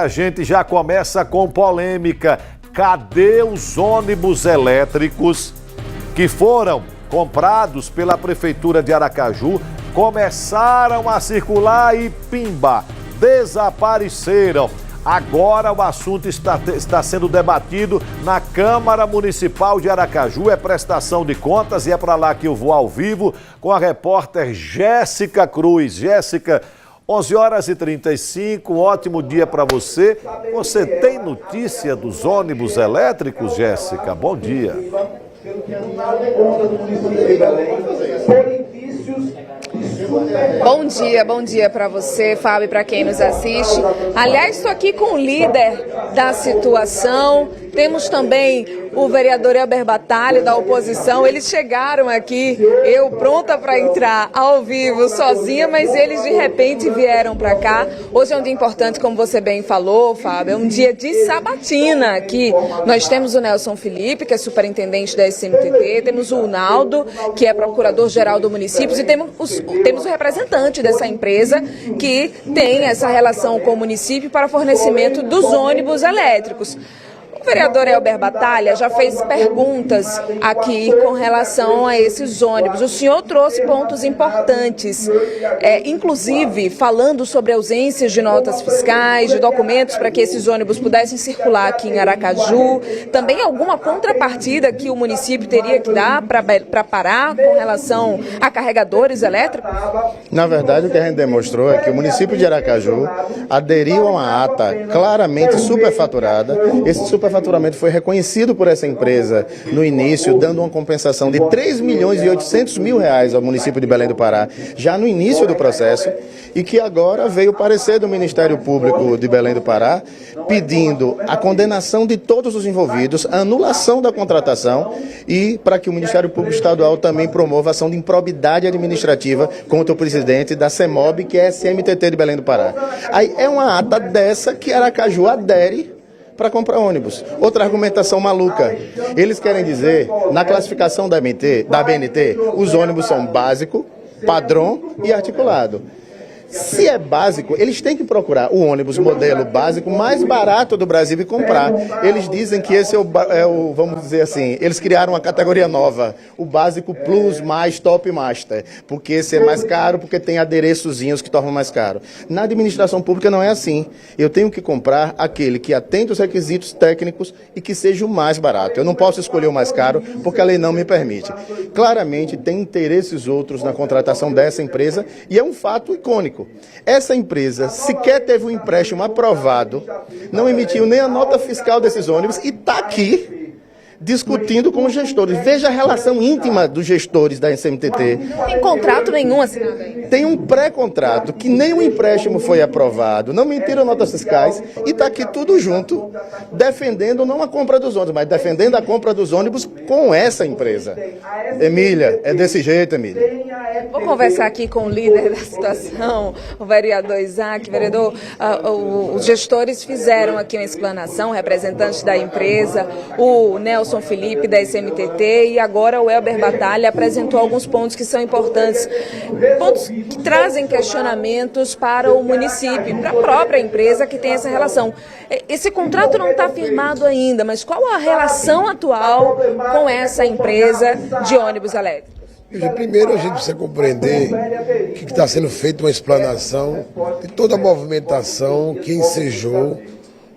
A gente já começa com polêmica. Cadê os ônibus elétricos que foram comprados pela Prefeitura de Aracaju, começaram a circular e pimba, desapareceram? Agora o assunto está sendo debatido na Câmara Municipal de Aracaju, é prestação de contas e é para lá que eu vou ao vivo com a repórter Jéssica Cruz. Jéssica, 11h35, um ótimo dia para você. Você tem notícia dos ônibus elétricos, Jéssica? Bom dia. Bom dia para você, Fábio, e para quem nos assiste. Aliás, estou aqui com o líder da situação. Temos também o vereador Elber Batalha, da oposição. Eles chegaram aqui, eu pronta para entrar ao vivo sozinha, mas eles de repente vieram para cá. Hoje é um dia importante, como você bem falou, Fábio, é um dia de sabatina aqui. Nós temos o Nelson Felipe, que é superintendente da SMTT, temos o Naldo, que é procurador-geral do município, e temos o representante dessa empresa que tem essa relação com o município para fornecimento dos ônibus elétricos. O vereador Elber Batalha já fez perguntas aqui com relação a esses ônibus. O senhor trouxe pontos importantes, inclusive falando sobre ausências de notas fiscais, de documentos para que esses ônibus pudessem circular aqui em Aracaju. Também alguma contrapartida que o município teria que dar para parar com relação a carregadores elétricos? Na verdade, o que a gente demonstrou é que o município de Aracaju aderiu a uma ata claramente superfaturada. Esse superfaturamento foi reconhecido por essa empresa no início, dando uma compensação de R$3.800.000 ao município de Belém do Pará, já no início do processo, e que agora veio o parecer do Ministério Público de Belém do Pará, pedindo a condenação de todos os envolvidos, a anulação da contratação e para que o Ministério Público Estadual também promova ação de improbidade administrativa contra o presidente da CEMOB, que é a SMTT de Belém do Pará. Aí é uma ata dessa que Aracaju adere para comprar ônibus. Outra argumentação maluca. Eles querem dizer, na classificação da BNT, os ônibus são básico, padrão e articulado. Se é básico, eles têm que procurar o ônibus modelo básico mais barato do Brasil e comprar. Eles dizem que esse é o, vamos dizer assim, eles criaram uma categoria nova, o básico Plus mais Top Master, porque esse é mais caro, porque tem adereçozinhos que tornam mais caro. Na administração pública não é assim. Eu tenho que comprar aquele que atenda os requisitos técnicos e que seja o mais barato. Eu não posso escolher o mais caro, porque a lei não me permite. Claramente tem interesses outros na contratação dessa empresa e é um fato icônico. Essa empresa sequer teve um empréstimo aprovado, não emitiu nem a nota fiscal desses ônibus e está aqui discutindo com os gestores. Veja a relação íntima dos gestores da SMTT. Não tem contrato nenhum assinado aí. Tem um pré-contrato que nem o empréstimo foi aprovado, não emitiram notas fiscais e está aqui tudo junto, defendendo não a compra dos ônibus, mas defendendo a compra dos ônibus com essa empresa. Emília, é desse jeito, Emília. Vou conversar aqui com o líder da situação, o vereador Isaac. Vereador, os gestores fizeram aqui uma explanação, representantes da empresa, o Nelson Felipe da SMTT e agora o Elber Batalha apresentou alguns pontos que são importantes, pontos que trazem questionamentos para o município, para a própria empresa que tem essa relação. Esse contrato não está firmado ainda, mas qual a relação atual com essa empresa de ônibus elétricos? Primeiro a gente precisa compreender que está sendo feita uma explanação de toda a movimentação que ensejou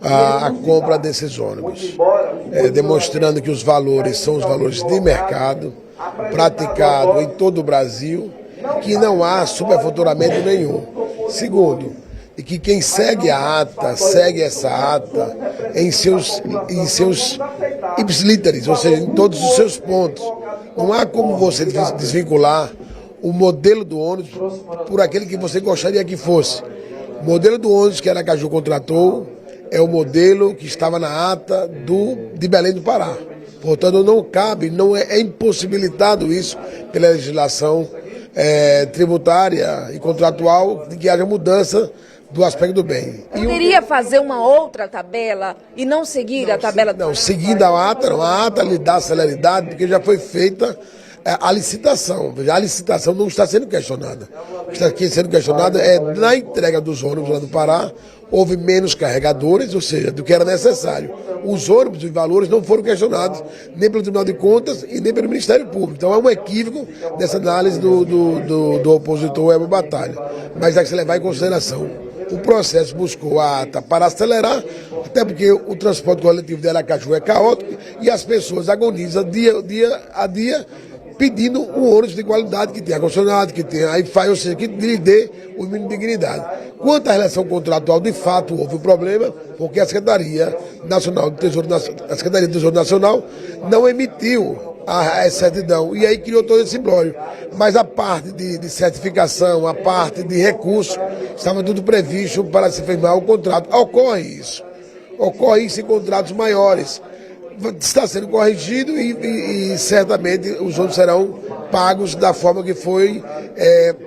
a compra desses ônibus, demonstrando que os valores são os valores de mercado, praticado em todo o Brasil, que não há superfaturamento nenhum. Segundo, e que quem segue essa ata em seus ipsilíteres, ou seja, em todos os seus pontos. Não há como você desvincular o modelo do ônibus por aquele que você gostaria que fosse. O modelo do ônibus que a Aracaju contratou é o modelo que estava na ata de Belém do Pará. Portanto, não cabe, é impossibilitado isso pela legislação tributária e contratual de que haja mudança do aspecto do bem. Poderia fazer uma outra tabela e não seguir a tabela? Não, seguindo a ata lhe dá celeridade, porque já foi feita a licitação. Veja, a licitação não está sendo questionada. O que está aqui sendo questionado é na entrega dos ônibus lá do Pará, houve menos carregadores, ou seja, do que era necessário. Os ônibus e valores não foram questionados nem pelo Tribunal de Contas e nem pelo Ministério Público. Então é um equívoco dessa análise do opositor Elber Batalha. Mas é que se levar em consideração. O processo buscou a ata para acelerar, até porque o transporte coletivo de Aracaju é caótico e as pessoas agonizam dia a dia pedindo um ônibus de qualidade, que tenha ar-condicionado, que tenha Wi-Fi, ou seja, que lhe dê o mínimo de dignidade. Quanto à relação contratual, de fato, houve um problema, porque a Secretaria do Tesouro Nacional não emitiu a certidão, e aí criou todo esse imbróglio. Mas a parte de certificação, a parte de recurso, estava tudo previsto para se firmar o contrato. Ocorre isso em contratos maiores. Está sendo corrigido e certamente os ônibus serão pagos da forma que foi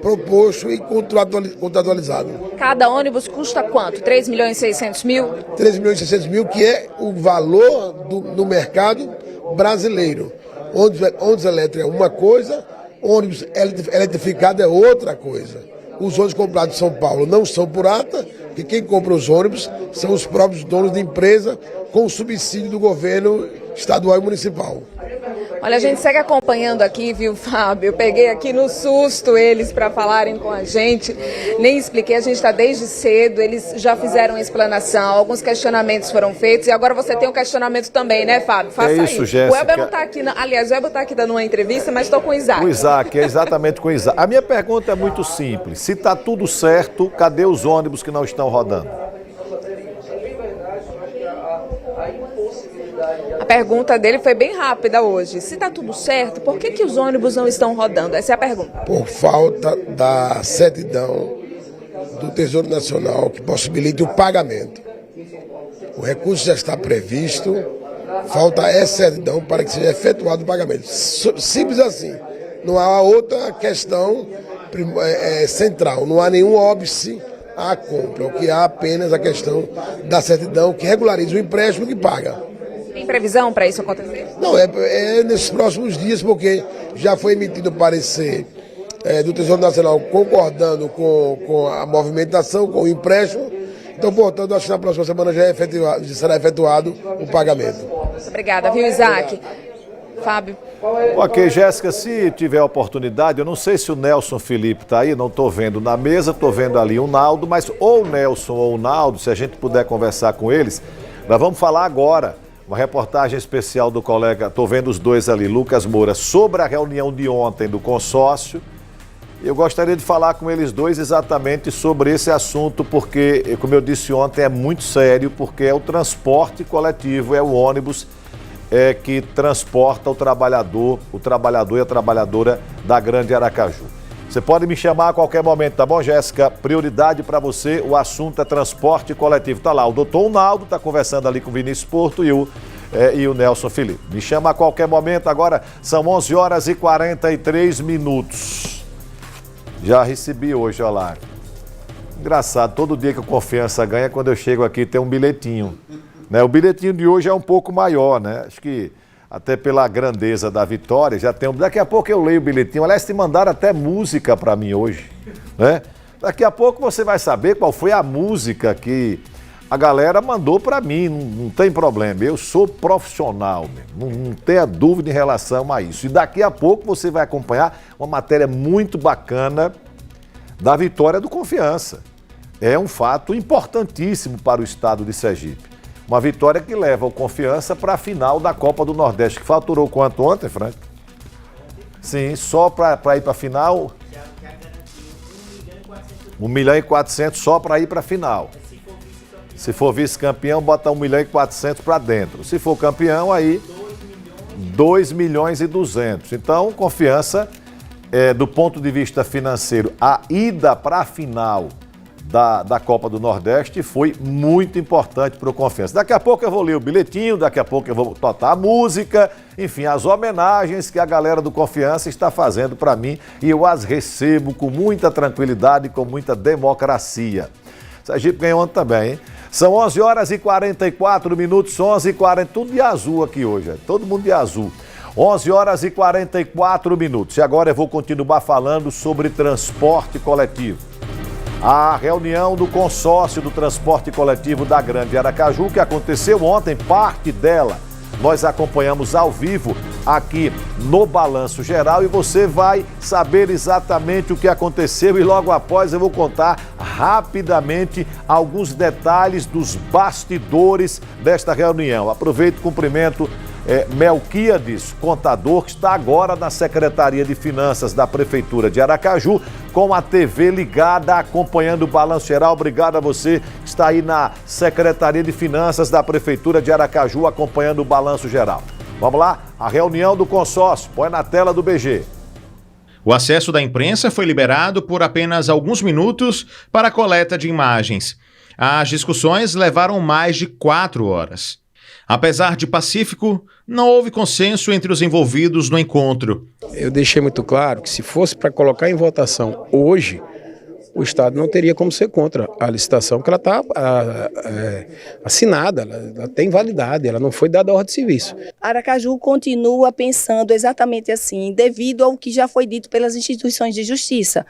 proposto e contratualizado. Cada ônibus custa quanto? 3 milhões e 600 mil? 3 milhões e 600 mil, que é o valor do mercado brasileiro. Ônibus elétrico é uma coisa, ônibus eletrificado é outra coisa. Os ônibus comprados em São Paulo não são por ata, que quem compra os ônibus são os próprios donos de empresa com o subsídio do governo estadual e municipal. Olha, a gente segue acompanhando aqui, viu, Fábio? Eu peguei aqui no susto eles para falarem com a gente, nem expliquei, a gente está desde cedo, eles já fizeram a explanação, alguns questionamentos foram feitos e agora você tem um questionamento também, né, Fábio? Faça isso, aí. Jéssica. O Elber não está aqui, aliás, o Elber está aqui dando uma entrevista, mas estou com o Isaac. O Isaac, é exatamente com o Isaac. A minha pergunta é muito simples, se está tudo certo, cadê os ônibus que não estão rodando? A pergunta dele foi bem rápida hoje. Se está tudo certo, por que os ônibus não estão rodando? Essa é a pergunta. Por falta da certidão do Tesouro Nacional que possibilite o pagamento. O recurso já está previsto, falta essa certidão para que seja efetuado o pagamento. Simples assim. Não há outra questão central, não há nenhum óbice à compra. O que há apenas a questão da certidão que regulariza o empréstimo que paga. Tem previsão para isso acontecer? Não, é nesses próximos dias, porque já foi emitido o parecer do Tesouro Nacional concordando com a movimentação, com o empréstimo. Então, portanto, acho que na próxima semana já será efetuado o pagamento. Muito obrigada, viu, Isaac? Fábio. Ok, Jéssica, se tiver oportunidade, eu não sei se o Nelson Felipe está aí, não estou vendo na mesa, estou vendo ali o Naldo, mas ou o Nelson ou o Naldo, se a gente puder conversar com eles, nós vamos falar agora. Uma reportagem especial do colega, estou vendo os dois ali, Lucas Moura, sobre a reunião de ontem do consórcio. Eu gostaria de falar com eles dois exatamente sobre esse assunto, porque, como eu disse ontem, é muito sério, porque é o transporte coletivo, é o ônibus que transporta o trabalhador e a trabalhadora da Grande Aracaju. Você pode me chamar a qualquer momento, tá bom, Jéssica? Prioridade para você, o assunto é transporte coletivo. Tá lá, o doutor Naldo está conversando ali com o Vinícius Porto e o Nelson Felipe. Me chama a qualquer momento, agora são 11 horas e 43 minutos. Já recebi hoje, olha lá. Engraçado, todo dia que o Confiança ganha, quando eu chego aqui tem um bilhetinho. Né? O bilhetinho de hoje é um pouco maior, né? Acho que até pela grandeza da vitória, já tem. Daqui a pouco eu leio o bilhetinho. Aliás, te mandaram até música para mim hoje, né? Daqui a pouco você vai saber qual foi a música que a galera mandou para mim. Não tem problema, eu sou profissional, não tenha dúvida em relação a isso. E daqui a pouco você vai acompanhar uma matéria muito bacana da vitória do Confiança. É um fato importantíssimo para o estado de Sergipe. Uma vitória que leva o Confiança para a final da Copa do Nordeste, que faturou quanto ontem, Frank? Sim, só para ir para a final. 1 milhão e 400 só para ir para a final. Se for vice-campeão, bota 1 milhão e 400 para dentro. Se for campeão, aí 2 milhões e 200. Então, Confiança, do ponto de vista financeiro, a ida para a final da Copa do Nordeste foi muito importante para o Confiança. Daqui a pouco eu vou ler o bilhetinho, daqui a pouco eu vou tocar a música, enfim, as homenagens que a galera do Confiança está fazendo para mim e eu as recebo com muita tranquilidade e com muita democracia. Sergipe ganhou ontem também, hein? São 11 horas e 44 minutos, 11h40, tudo de azul aqui hoje, todo mundo de azul. 11 horas e 44 minutos. E agora eu vou continuar falando sobre transporte coletivo. A reunião do consórcio do transporte coletivo da Grande Aracaju, que aconteceu ontem, parte dela nós acompanhamos ao vivo aqui no Balanço Geral e você vai saber exatamente o que aconteceu e logo após eu vou contar rapidamente alguns detalhes dos bastidores desta reunião. Aproveito e cumprimento Melquiades, contador, que está agora na Secretaria de Finanças da Prefeitura de Aracaju, com a TV ligada, acompanhando o Balanço Geral. Obrigado a você que está aí na Secretaria de Finanças da Prefeitura de Aracaju, acompanhando o Balanço Geral. Vamos lá, a reunião do consórcio, põe na tela do BG. O acesso da imprensa foi liberado por apenas alguns minutos para a coleta de imagens. As discussões levaram mais de 4 horas. Apesar de pacífico, não houve consenso entre os envolvidos no encontro. Eu deixei muito claro que se fosse para colocar em votação hoje, o Estado não teria como ser contra a licitação, porque ela está assinada, ela tem validade, ela não foi dada a ordem de serviço. Aracaju continua pensando exatamente assim, devido ao que já foi dito pelas instituições de justiça.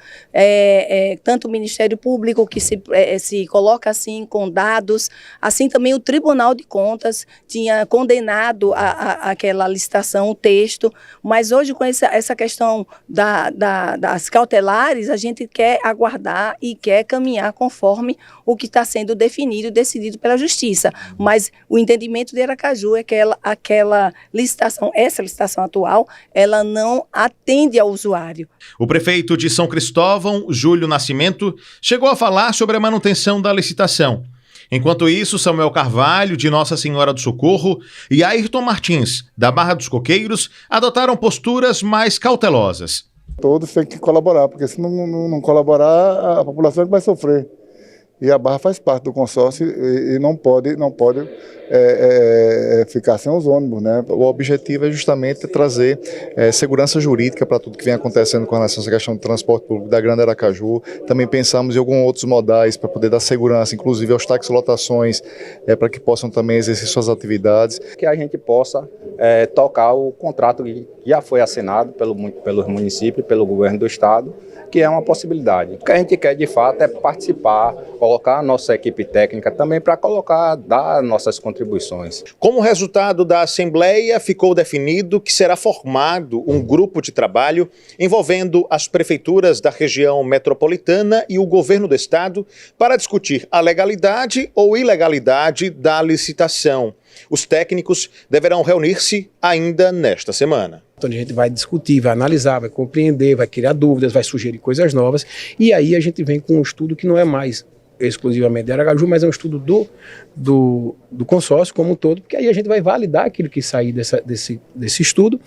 Tanto o Ministério Público, que se coloca assim com dados, assim também o Tribunal de Contas tinha condenado aquela licitação, o texto, mas hoje com essa questão das cautelares, a gente quer aguardar e quer caminhar conforme o que está sendo definido e decidido pela Justiça. Mas o entendimento de Aracaju é que aquela licitação, essa licitação atual, ela não atende ao usuário. O prefeito de São Cristóvão, Júlio Nascimento, chegou a falar sobre a manutenção da licitação. Enquanto isso, Samuel Carvalho, de Nossa Senhora do Socorro, e Ayrton Martins, da Barra dos Coqueiros, adotaram posturas mais cautelosas. Todos têm que colaborar, porque se não colaborar, a população vai sofrer. E a Barra faz parte do consórcio e não pode ficar sem os ônibus, né? O objetivo é justamente trazer segurança jurídica para tudo que vem acontecendo com relação a essa questão do transporte público da Grande Aracaju. Também pensamos em alguns outros modais para poder dar segurança, inclusive aos taxilotações, para que possam também exercer suas atividades. Que a gente possa tocar o contrato que já foi assinado pelo município e pelo governo do estado, que é uma possibilidade. O que a gente quer, de fato, é participar, colocar a nossa equipe técnica também para dar nossas contribuições. Como resultado da Assembleia, ficou definido que será formado um grupo de trabalho envolvendo as prefeituras da região metropolitana e o governo do estado para discutir a legalidade ou ilegalidade da licitação. Os técnicos deverão reunir-se ainda nesta semana. Então a gente vai discutir, vai analisar, vai compreender, vai criar dúvidas, vai sugerir coisas novas e aí a gente vem com um estudo que não é mais exclusivamente de Aracaju, mas é um estudo do consórcio como um todo, porque aí a gente vai validar aquilo que sair desse estudo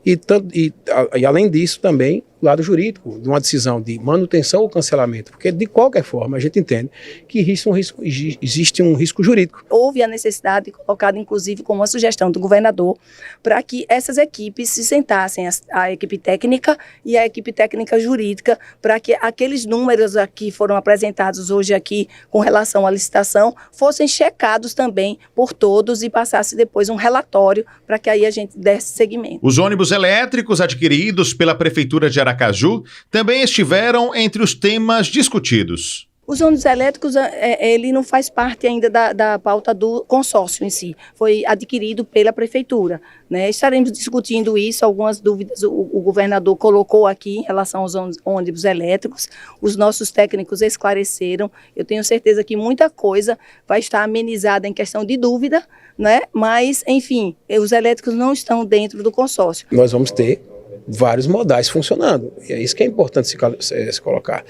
e além disso também o lado jurídico, de uma decisão de manutenção ou cancelamento, porque de qualquer forma a gente entende que existe um risco jurídico. Houve a necessidade, colocada inclusive como uma sugestão do governador, para que essas equipes se sentassem, a equipe técnica e a equipe técnica jurídica, para que aqueles números que foram apresentados hoje aqui com relação à licitação fossem checados também por todos e passasse depois um relatório para que aí a gente desse seguimento. Os ônibus elétricos adquiridos pela Prefeitura de Aracaju também estiveram entre os temas discutidos. Os ônibus elétricos, ele não faz parte ainda da pauta do consórcio em si. Foi adquirido pela prefeitura, né? Estaremos discutindo isso, algumas dúvidas o governador colocou aqui em relação aos ônibus elétricos. Os nossos técnicos esclareceram. Eu tenho certeza que muita coisa vai estar amenizada em questão de dúvida, né? Mas, enfim, os elétricos não estão dentro do consórcio. Nós vamos ter vários modais funcionando, e é isso que é importante se colocar.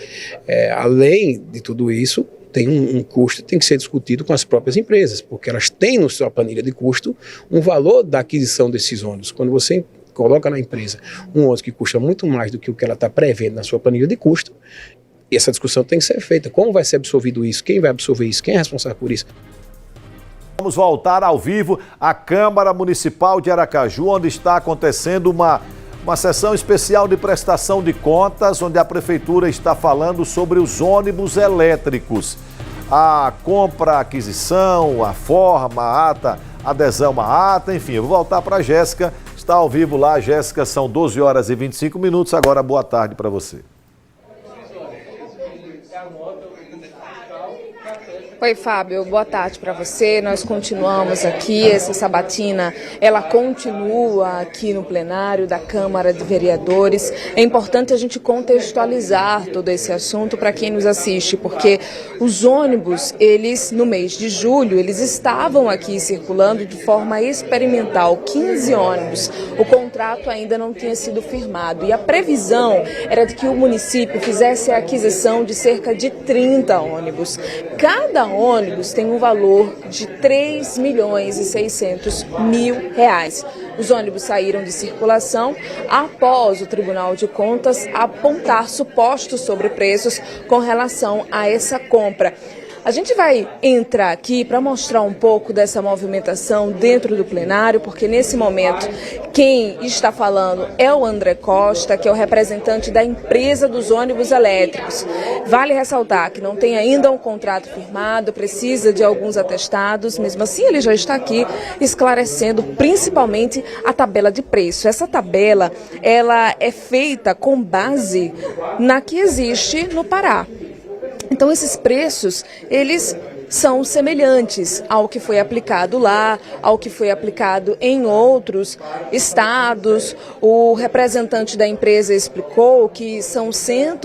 Além de tudo isso, tem um custo que tem que ser discutido com as próprias empresas, porque elas têm na sua planilha de custo um valor da aquisição desses ônibus. Quando você coloca na empresa um ônibus que custa muito mais do que o que ela está prevendo na sua planilha de custo, essa discussão tem que ser feita. Como vai ser absorvido isso? Quem vai absorver isso? Quem é responsável por isso? Vamos voltar ao vivo à Câmara Municipal de Aracaju, onde está acontecendo uma sessão especial de prestação de contas, onde a Prefeitura está falando sobre os ônibus elétricos. A compra, a aquisição, a forma, a ata, adesão à ata, enfim. Eu vou voltar para a Jéssica, está ao vivo lá, Jéssica, são 12 horas e 25 minutos, agora boa tarde para você. Oi, Fábio, boa tarde para você. Nós continuamos aqui, essa sabatina, ela continua aqui no plenário da Câmara de Vereadores. É importante a gente contextualizar todo esse assunto para quem nos assiste, porque os ônibus, eles, no mês de julho, eles estavam aqui circulando de forma experimental, 15 ônibus. O contrato ainda não tinha sido firmado e a previsão era de que o município fizesse a aquisição de cerca de 30 ônibus. Cada ônibus tem um valor de R$3.600.000. Os ônibus saíram de circulação após o Tribunal de Contas apontar supostos sobrepreços com relação a essa compra. A gente vai entrar aqui para mostrar um pouco dessa movimentação dentro do plenário, porque nesse momento quem está falando é o André Costa, que é o representante da empresa dos ônibus elétricos. Vale ressaltar que não tem ainda um contrato firmado, precisa de alguns atestados, mesmo assim ele já está aqui esclarecendo principalmente a tabela de preço. Essa tabela, ela é feita com base na que existe no Pará. Então, esses preços, eles são semelhantes ao que foi aplicado lá, ao que foi aplicado em outros estados. O representante da empresa explicou que são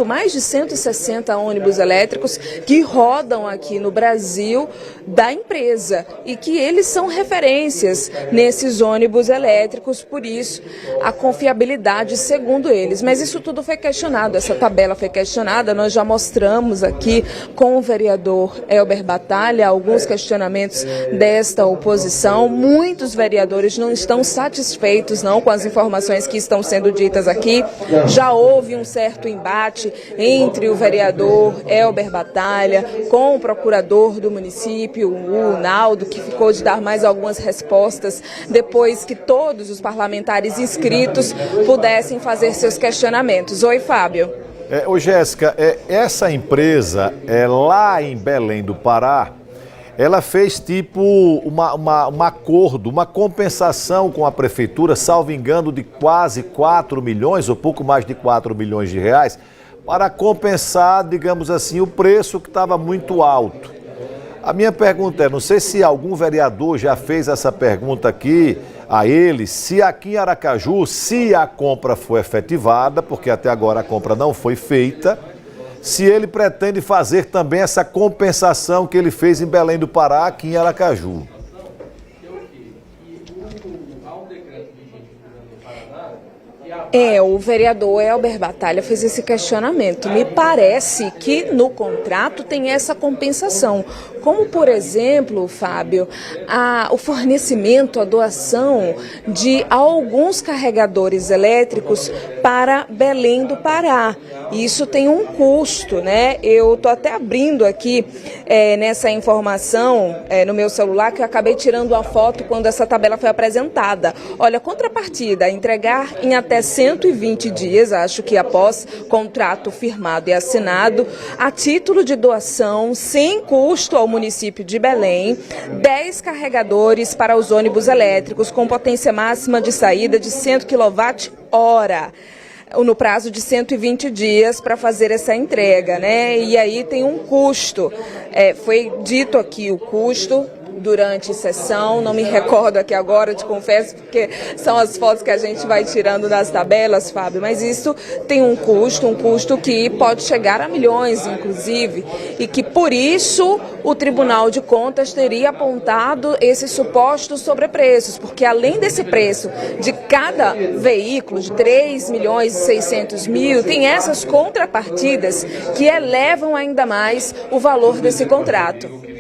mais de 160 ônibus elétricos que rodam aqui no Brasil da empresa e que eles são referências nesses ônibus elétricos, por isso a confiabilidade segundo eles. Mas isso tudo foi questionado, essa tabela foi questionada, nós já mostramos aqui com o vereador Elber Batalha alguns questionamentos desta oposição. Muitos vereadores não estão satisfeitos não com as informações que estão sendo ditas aqui. Já houve um certo embate entre o vereador Elber Batalha com o procurador do município, o Naldo, que ficou de dar mais algumas respostas depois que todos os parlamentares inscritos pudessem fazer seus questionamentos. Oi, Fábio. Ô Jéssica, essa empresa lá em Belém do Pará, ela fez tipo um acordo, uma compensação com a prefeitura, salvo engano, de quase 4 milhões, ou pouco mais de 4 milhões de reais, para compensar, digamos assim, o preço que estava muito alto. A minha pergunta é, não sei se algum vereador já fez essa pergunta aqui a ele, se aqui em Aracaju, se a compra foi efetivada, porque até agora a compra não foi feita, se ele pretende fazer também essa compensação que ele fez em Belém do Pará, aqui em Aracaju. O vereador Elber Batalha fez esse questionamento. Me parece que no contrato tem essa compensação. Como, por exemplo, Fábio, o fornecimento, a doação de alguns carregadores elétricos para Belém do Pará. Isso tem um custo, né? Eu estou até abrindo aqui nessa informação no meu celular, que eu acabei tirando a foto quando essa tabela foi apresentada. Olha, contrapartida, entregar em até 120 dias, acho que após contrato firmado e assinado, a título de doação, sem custo ao município de Belém, 10 carregadores para os ônibus elétricos com potência máxima de saída de 100 kWh. No prazo de 120 dias para fazer essa entrega, né? E aí tem um custo. Foi dito aqui o custo durante sessão, não me recordo aqui agora, te confesso, porque são as fotos que a gente vai tirando das tabelas, Fábio, mas isso tem um custo que pode chegar a milhões, inclusive, e que por isso o Tribunal de Contas teria apontado esses supostos sobrepreços, porque além desse preço de cada veículo de 3.600.000, tem essas contrapartidas que elevam ainda mais o valor desse contrato.